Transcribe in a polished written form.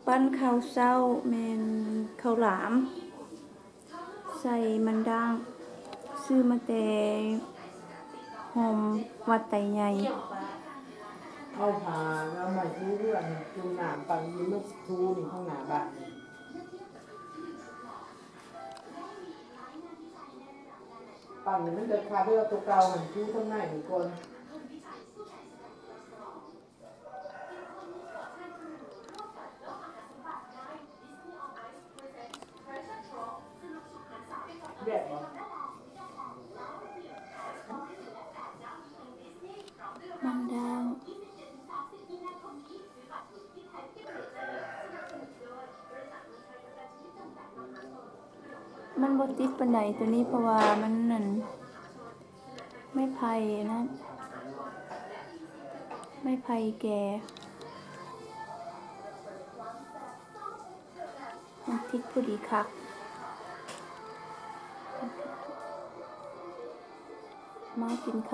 ปั้นข้าวเช้าแม่นข้าวหลาม ใส่มันด่างซื้อมาแต่หอมวัดไตใหญ่เอาผ่าแล้วมาทูเพื่อนจุ่มน้ำปั่นยืนลูกทูนี่ข้างหน้าบ้านปั่นมันจะคาเพื่อตัวเก่าหันทูข้างหน้าหนึ่งคนแบบว่ามันด่างมันบ่ติดปานใดตัวนี้เพราะว่ามันนั่นไม่ไผ่นะไม่ไผ่แก่มันติดพอดีคักมากินข้าว